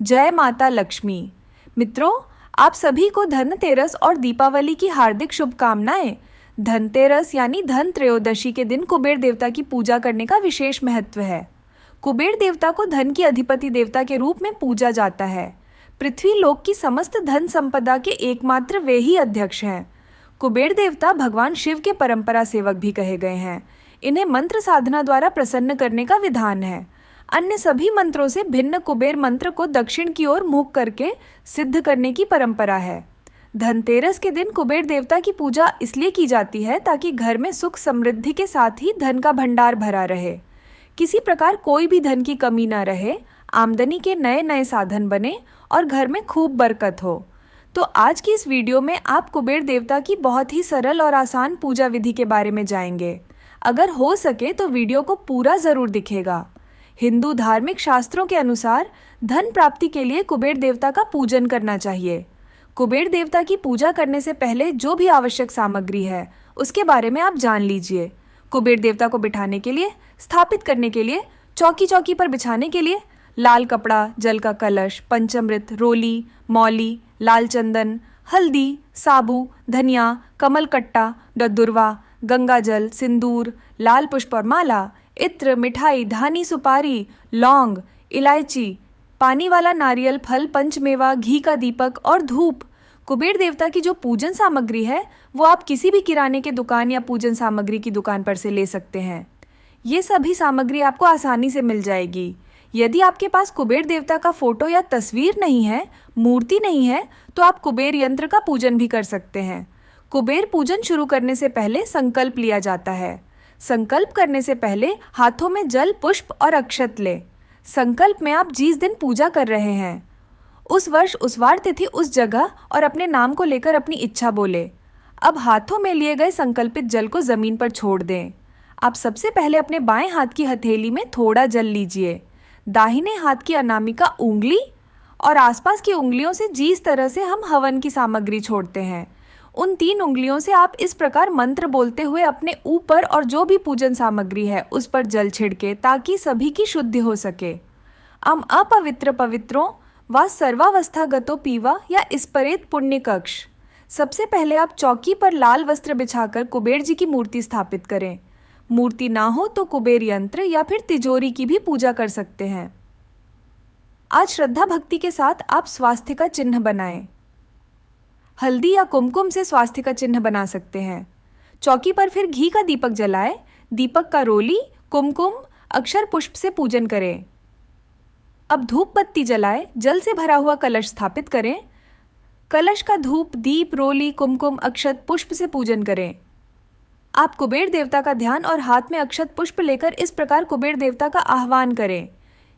जय माता लक्ष्मी। मित्रों, आप सभी को धनतेरस और दीपावली की हार्दिक शुभकामनाएं। धनतेरस यानी धन त्रयोदशी के दिन कुबेर देवता की पूजा करने का विशेष महत्व है। कुबेर देवता को धन की अधिपति देवता के रूप में पूजा जाता है। पृथ्वी लोक की समस्त धन संपदा के एकमात्र वे ही अध्यक्ष हैं। कुबेर देवता भगवान शिव के परंपरा सेवक भी कहे गए हैं। इन्हें मंत्र साधना द्वारा प्रसन्न करने का विधान है। अन्य सभी मंत्रों से भिन्न कुबेर मंत्र को दक्षिण की ओर मुख करके सिद्ध करने की परंपरा है। धनतेरस के दिन कुबेर देवता की पूजा इसलिए की जाती है ताकि घर में सुख समृद्धि के साथ ही धन का भंडार भरा रहे, किसी प्रकार कोई भी धन की कमी न रहे, आमदनी के नए नए साधन बने और घर में खूब बरकत हो। तो आज की इस वीडियो में आप कुबेर देवता की बहुत ही सरल और आसान पूजा विधि के बारे में जानेंगे। अगर हो सके तो वीडियो को पूरा ज़रूर दिखेगा। हिंदू धार्मिक शास्त्रों के अनुसार धन प्राप्ति के लिए कुबेर देवता का पूजन करना चाहिए। कुबेर देवता की पूजा करने से पहले जो भी आवश्यक सामग्री है उसके बारे में आप जान लीजिए। कुबेर देवता को बिठाने के लिए, स्थापित करने के लिए, चौकी पर बिछाने के लिए लाल कपड़ा, जल का कलश, पंचामृत, रोली, मौली, लाल चंदन, हल्दी, साबू, धनिया, कमल कट्टा, दद्दुरवा, गंगा जल, सिंदूर, लाल पुष्प और माला, इत्र, मिठाई, धानी, सुपारी, लौंग, इलायची, पानी वाला नारियल, फल, पंचमेवा, घी का दीपक और धूप। कुबेर देवता की जो पूजन सामग्री है वो आप किसी भी किराने के दुकान या पूजन सामग्री की दुकान पर से ले सकते हैं। ये सभी सामग्री आपको आसानी से मिल जाएगी। यदि आपके पास कुबेर देवता का फोटो या तस्वीर नहीं है, मूर्ति नहीं है, तो आप कुबेर यंत्र का पूजन भी कर सकते हैं। कुबेर पूजन शुरू करने से पहले संकल्प लिया जाता है। संकल्प करने से पहले हाथों में जल, पुष्प और अक्षत ले। संकल्प में आप जिस दिन पूजा कर रहे हैं उस वर्ष, उस वार, तिथि, उस जगह और अपने नाम को लेकर अपनी इच्छा बोले। अब हाथों में लिए गए संकल्पित जल को जमीन पर छोड़ दें। आप सबसे पहले अपने बाएं हाथ की हथेली में थोड़ा जल लीजिए। दाहिने हाथ की अनामिका उंगली और आसपास की उंगलियों से जिस तरह से हम हवन की सामग्री छोड़ते हैं, उन 3 उंगलियों से आप इस प्रकार मंत्र बोलते हुए अपने ऊपर और जो भी पूजन सामग्री है उस पर जल छिड़के ताकि सभी की शुद्धि हो सके। अपवित्र पवित्रों व सर्वावस्थागतो पीवा या इस्परेत पुण्य कक्ष। सबसे पहले आप चौकी पर लाल वस्त्र बिछाकर कुबेर जी की मूर्ति स्थापित करें। मूर्ति ना हो तो कुबेर यंत्र या फिर तिजोरी की भी पूजा कर सकते हैं। आज श्रद्धा भक्ति के साथ आप स्वास्थ्य का चिन्ह बनाएं। हल्दी या कुमकुम से स्वास्थ्य का चिन्ह बना सकते हैं। चौकी पर फिर घी का दीपक जलाएं। दीपक का रोली, कुमकुम, अक्षर पुष्प से पूजन करें। अब धूप बत्ती जलाएं। जल से भरा हुआ कलश स्थापित करें। कलश का धूप, दीप, रोली, कुमकुम, अक्षत, पुष्प से पूजन करें। आप कुबेर देवता का ध्यान और हाथ में अक्षत पुष्प लेकर इस प्रकार कुबेर देवता का आह्वान करें।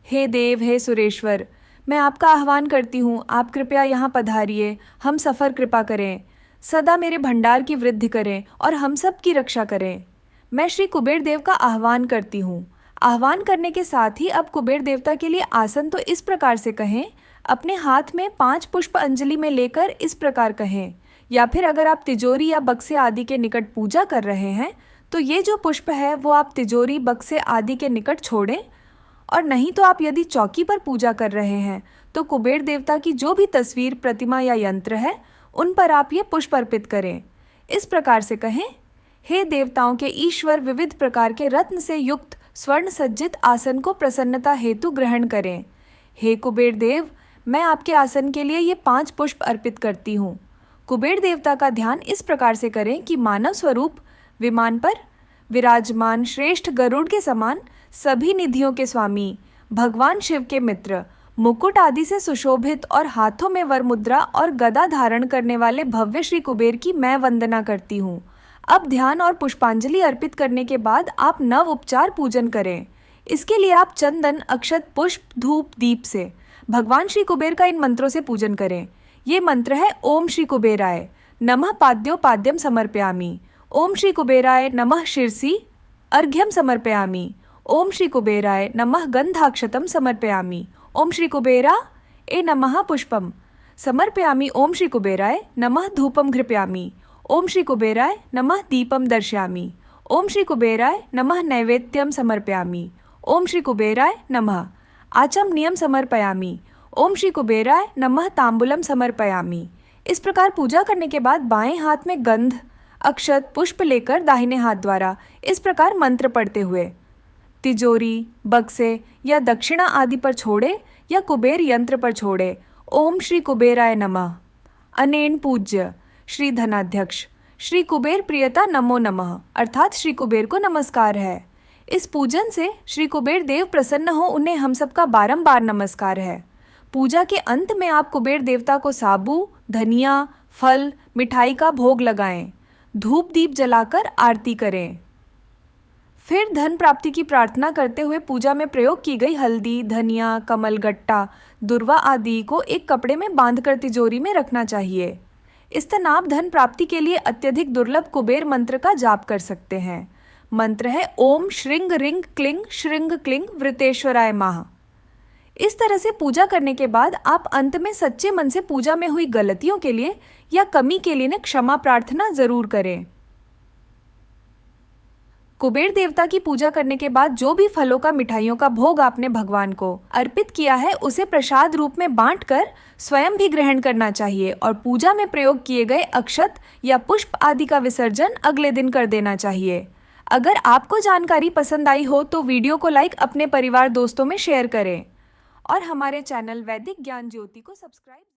हे देव, हे सुरेश्वर, मैं आपका आह्वान करती हूँ, आप कृपया यहाँ पधारिए, हम सफ़र कृपा करें, सदा मेरे भंडार की वृद्धि करें और हम सब की रक्षा करें। मैं श्री कुबेर देव का आह्वान करती हूँ। आह्वान करने के साथ ही अब कुबेर देवता के लिए आसन तो इस प्रकार से कहें। अपने हाथ में 5 पुष्प अंजलि में लेकर इस प्रकार कहें, या फिर अगर आप तिजोरी या बक्से आदि के निकट पूजा कर रहे हैं तो ये जो पुष्प है वो आप तिजोरी, बक्से आदि के निकट छोड़ें। और नहीं तो आप यदि चौकी पर पूजा कर रहे हैं तो कुबेर देवता की जो भी तस्वीर, प्रतिमा या यंत्र है उन पर आप ये पुष्प अर्पित करें। इस प्रकार से कहें, हे देवताओं के ईश्वर, विविध प्रकार के रत्न से युक्त स्वर्ण सज्जित आसन को प्रसन्नता हेतु ग्रहण करें। हे कुबेर देव, मैं आपके आसन के लिए ये 5 पुष्प अर्पित करती हूँ। कुबेर देवता का ध्यान इस प्रकार से करें कि मानव स्वरूप विमान पर विराजमान श्रेष्ठ गरुड़ के समान सभी निधियों के स्वामी, भगवान शिव के मित्र, मुकुट आदि से सुशोभित और हाथों में वरमुद्रा और गदा धारण करने वाले भव्य श्री कुबेर की मैं वंदना करती हूँ। अब ध्यान और पुष्पांजलि अर्पित करने के बाद आप नव उपचार पूजन करें। इसके लिए आप चंदन, अक्षत, पुष्प, धूप, दीप से भगवान श्री कुबेर का इन मंत्रों से पूजन करें। ये मंत्र है, ओम श्री कुबेराय नमः पाद्योपाद्यम समर्पयामि। ओम श्री कुबेराय नमः शिरसी अर्घ्यम समर्पयामि। ओम श्री कुबेराय नमः गंधाक्षतम समर्पयामि। ओम श्री कुबेरा ए नमः पुष्पम समर्पयामि। ओम श्री कुबेराय नमः धूपम घृपयामि। ओम श्री कुबेराय नमः दीपम दर्शयामि। ओम श्री कुबेराय नमः नैवेद्यम समर्पयामि। ओम श्री कुबेराय नमः आचमनीयम समर्पयामि। ओम श्री कुबेराय नमः तांबूलम समर्पयामि। इस प्रकार पूजा करने के बाद बाएं हाथ में गंध, अक्षत, पुष्प लेकर दाहिने हाथ द्वारा इस प्रकार मंत्र पढ़ते हुए तिजोरी, बक्से या दक्षिणा आदि पर छोड़े या कुबेर यंत्र पर छोड़े। ओम श्री कुबेराय नमः। अनेन पूज्य श्री धनाध्यक्ष श्री कुबेर प्रियता नमो नमः, अर्थात श्री कुबेर को नमस्कार है। इस पूजन से श्री कुबेर देव प्रसन्न हो, उन्हें हम सबका बारंबार नमस्कार है। पूजा के अंत में आप कुबेर देवता को साबू, धनिया, फल, मिठाई का भोग लगाएं, धूप दीप जलाकर आरती करें। फिर धन प्राप्ति की प्रार्थना करते हुए पूजा में प्रयोग की गई हल्दी, धनिया, कमल गट्टा, दुर्वा आदि को एक कपड़े में बांधकर तिजोरी में रखना चाहिए। इस तरह आप धन प्राप्ति के लिए अत्यधिक दुर्लभ कुबेर मंत्र का जाप कर सकते हैं। मंत्र है ओम श्रृंग रिंग क्लिंग श्रृंग क्लिंग वृतेश्वराय माह। इस तरह से पूजा करने के बाद आप अंत में सच्चे मन से पूजा में हुई गलतियों के लिए या कमी के लिए क्षमा प्रार्थना जरूर करें। कुबेर देवता की पूजा करने के बाद जो भी फलों का, मिठाइयों का भोग आपने भगवान को अर्पित किया है उसे प्रसाद रूप में बांटकर स्वयं भी ग्रहण करना चाहिए और पूजा में प्रयोग किए गए अक्षत या पुष्प आदि का विसर्जन अगले दिन कर देना चाहिए। अगर आपको जानकारी पसंद आई हो तो वीडियो को लाइक, अपने परिवार दोस्तों में शेयर करें और हमारे चैनल वैदिक ज्ञान ज्योति को सब्सक्राइब